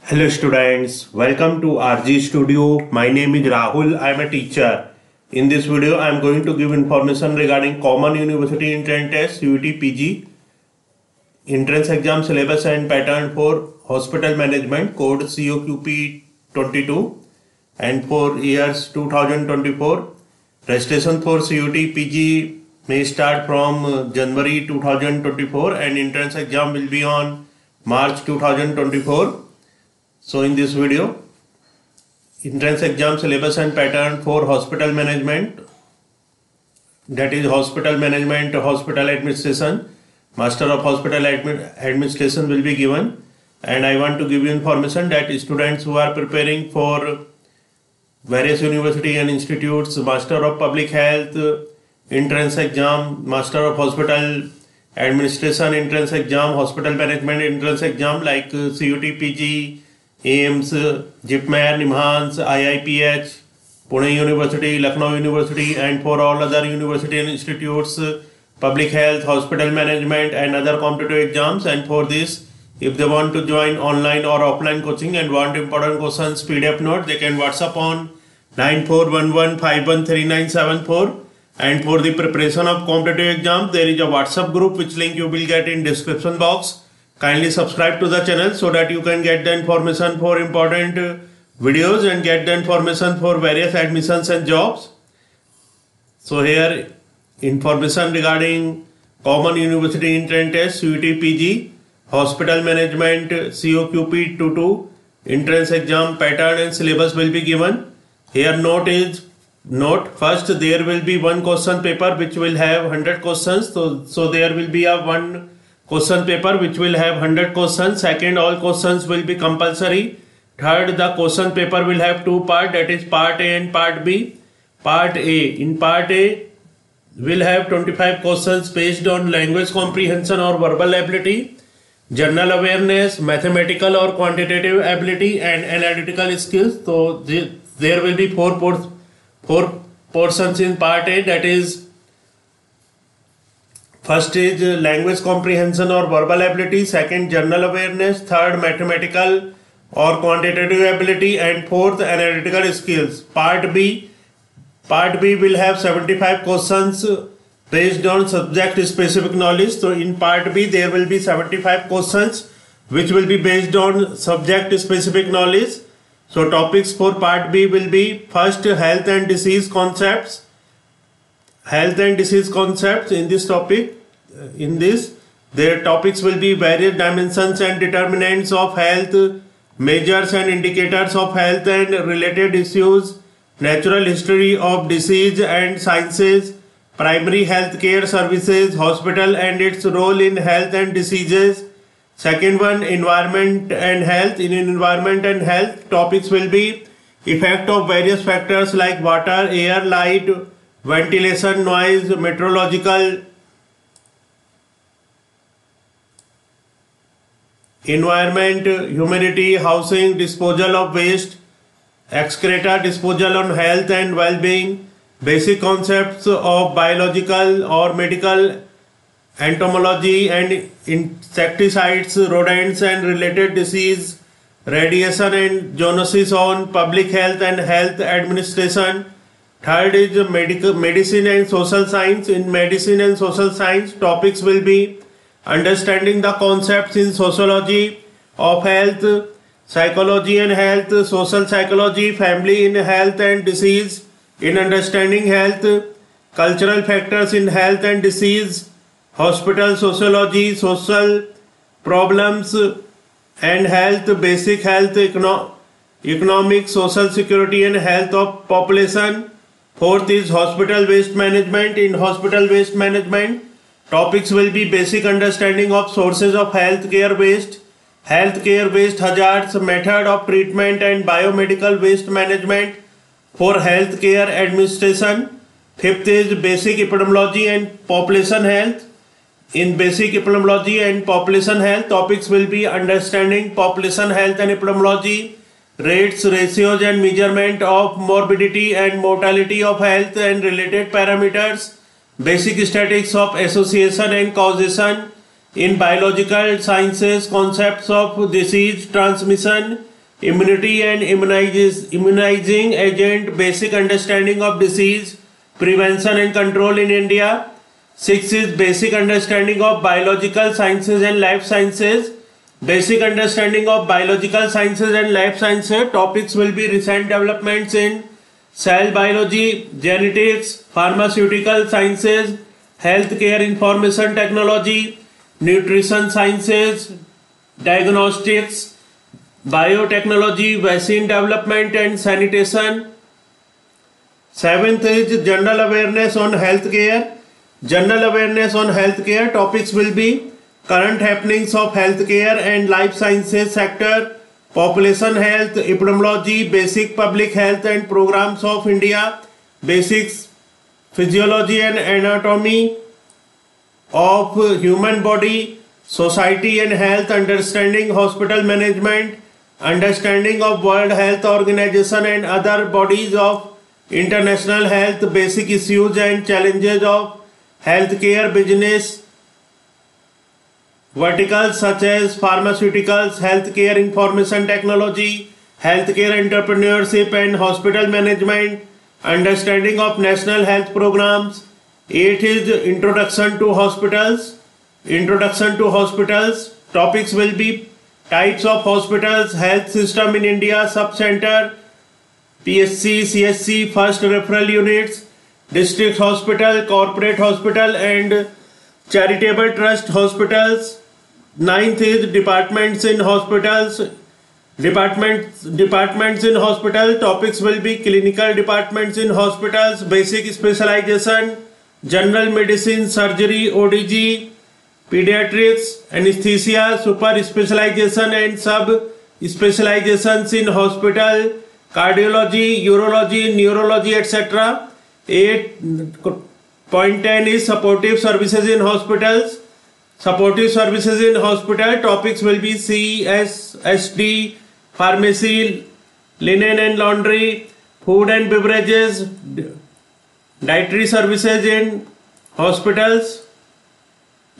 Hello students, welcome to RG Studio. My name is Rahul. I am a teacher. In this video, I am going to give information regarding Common University Entrance Test CUET PG entrance exam syllabus and pattern for hospital management code COQP 22 and for years 2024. Registration for CUET PG may start from January 2024 and entrance exam will be on March 2024. So in this video, entrance exam syllabus and pattern for hospital management, that is hospital management, hospital administration, master of hospital administration will be given, and I want to give you information that students who are preparing for various university and institutes, master of public health entrance exam, master of hospital administration entrance exam, hospital management entrance exam like CUET PG, AIIMS, JIPMER, NIMHANS, IIPH, Pune University, Lucknow University, and for all other university and institutes, public health, hospital management and other competitive exams. And for this, if they want to join online or offline coaching and want important questions PDF note, they can WhatsApp on 9411513974. And for the preparation of competitive exams, there is a WhatsApp group which link you will get in description box. Kindly subscribe to the channel so that you can get the information for important videos and get the information for various admissions and jobs. So here information regarding Common University Entrance Test CUET PG, Hospital Management COQP 22 entrance exam pattern and syllabus will be given. Here note first there will be one question paper which will have 100 questions. So there will be a one question paper which will have 100 questions. Second, all questions will be compulsory. Third, the question paper will have two parts, that is part A and part B. Part A, in part A will have 25 questions based on language comprehension or verbal ability, general awareness, mathematical or quantitative ability and analytical skills. So there will be four portions in part A, that is first is language comprehension or verbal ability, second general awareness, third mathematical or quantitative ability and fourth analytical skills. Part B will have 75 questions based on subject specific knowledge. So in part B there will be 75 questions which will be based on subject specific knowledge. So topics for part B will be first health and disease concepts. In this topic, their topics will be various dimensions and determinants of health, measures and indicators of health and related issues, natural history of disease and sciences, primary health care services, hospital and its role in health and diseases. Second one, environment and health. In environment and health, topics will be effect of various factors like water, air, light, ventilation, noise, meteorological, environment, humidity, housing, disposal of waste, excreta, disposal on health and well-being, basic concepts of biological or medical entomology and insecticides, rodents and related disease, radiation and zoonosis on public health and health administration. Third is medicine and social science. In medicine and social science, topics will be understanding the concepts in sociology of health, psychology and health, social psychology, family in health and disease, in understanding health, cultural factors in health and disease, hospital sociology, social problems and health, basic health, economic, social security and health of population. Fourth is hospital waste management. In hospital waste management, topics will be basic understanding of sources of healthcare waste hazards, method of treatment and biomedical waste management for healthcare administration. Fifth is basic epidemiology and population health. In basic epidemiology and population health, topics will be understanding population health and epidemiology, rates, ratios and measurement of morbidity and mortality of health and related parameters, basic statistics of association and causation, in biological sciences, concepts of disease transmission, immunity and immunizing agent, basic understanding of disease, prevention and control in India. 6 is basic understanding of biological sciences and life sciences. Basic understanding of biological sciences and life sciences. Topics will be recent developments in cell biology, genetics, pharmaceutical sciences, healthcare information technology, nutrition sciences, diagnostics, biotechnology, vaccine development and sanitation. 7th is general awareness on healthcare. General awareness on healthcare. Topics will be current happenings of healthcare and life sciences sector, population health, epidemiology, basic public health and programs of India, basics physiology and anatomy of human body, society and health, understanding hospital management, understanding of World Health Organization and other bodies of international health, basic issues and challenges of healthcare business verticals such as pharmaceuticals, healthcare information technology, healthcare entrepreneurship and hospital management, understanding of national health programs. 8 is introduction to hospitals. Introduction to hospitals. Topics will be types of hospitals, health system in India, sub-center, PSC, CSC, first referral units, district hospital, corporate hospital and charitable trust hospitals. 9th is departments in hospitals. Departments in hospital. Topics will be clinical departments in hospitals, basic specialization, general medicine, surgery, ODG, pediatrics, anesthesia, super specialization and sub specializations in hospital, cardiology, urology, neurology, etc. 8.10 is supportive services in hospitals. Supportive services in hospital. Topics will be CSSD, pharmacy, linen and laundry, food and beverages, dietary services in hospitals.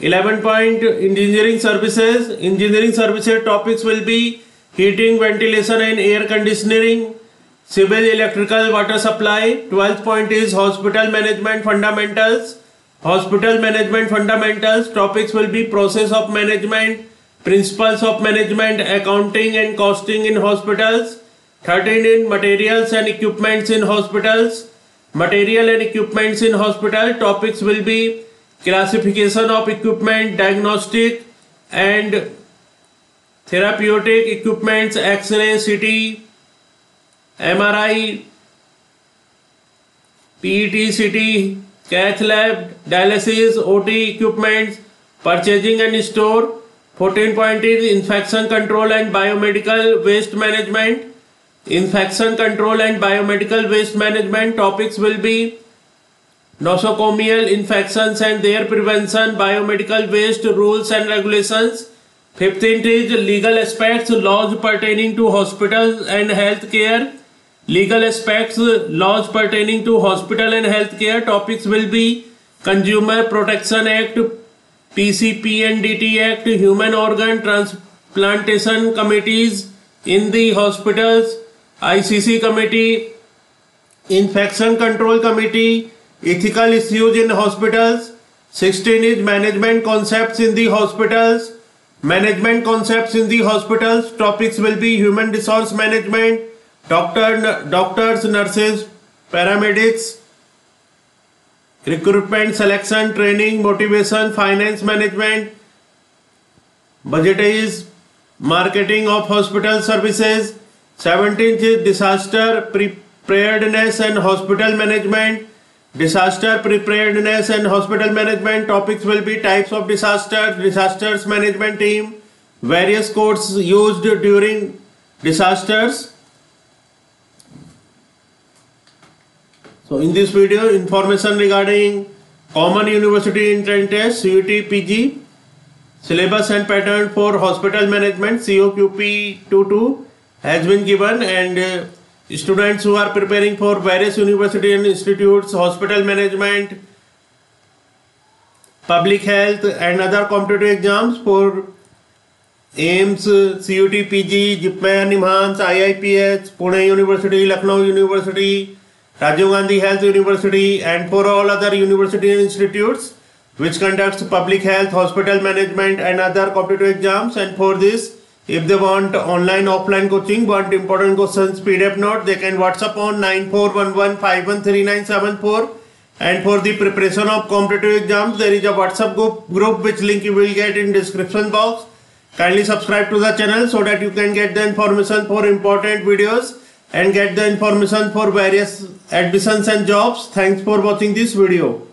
11 point engineering services. Engineering services topics will be heating, ventilation and air conditioning, civil, electrical, water supply. 12th point is hospital management fundamentals. Hospital management fundamentals. Topics will be process of management, principles of management, accounting and costing in hospitals. 13 in materials and equipments in hospitals. Material and equipments in hospital. Topics will be classification of equipment, diagnostic and therapeutic equipments, X-ray, CT, MRI, PET, CT, cath lab, dialysis, OT equipments, purchasing and store. 14 point is infection control and biomedical waste management. Infection control and biomedical waste management. Topics will be nosocomial infections and their prevention, biomedical waste rules and regulations. 15th is legal aspects, laws pertaining to hospitals and healthcare. Legal aspects, laws pertaining to hospital and healthcare. Topics will be Consumer Protection Act, PCP and DT Act, Human Organ Transplantation Committees in the hospitals, ICC Committee, Infection Control Committee, Ethical Issues in Hospitals. 16 is Management Concepts in the Hospitals. Management Concepts in the Hospitals. Topics will be Human Resource Management, doctors, nurses, paramedics, recruitment, selection, training, motivation, finance management, budgeting, marketing of hospital services. 17th is disaster preparedness and hospital management. Disaster preparedness and hospital management. Topics will be types of disasters management team, various codes used during disasters. So in this video, information regarding Common University Entrance Test CUT PG, syllabus and pattern for hospital management COQP 22 has been given, and students who are preparing for various university and institutes, hospital management, public health and other competitive exams for AIIMS, CUT PG, JIPMER NIMHANS, IIPH, Pune University, Lucknow University, Rajiv Gandhi Health University, and for all other university and institutes which conducts public health, hospital management and other competitive exams. And for this, if they want online offline coaching, want important questions PDF note, they can WhatsApp on 9411513974. And for the preparation of competitive exams, there is a WhatsApp group which link you will get in description box. Kindly subscribe to the channel so that you can get the information for important videos and get the information for various admissions and jobs. Thanks for watching this video.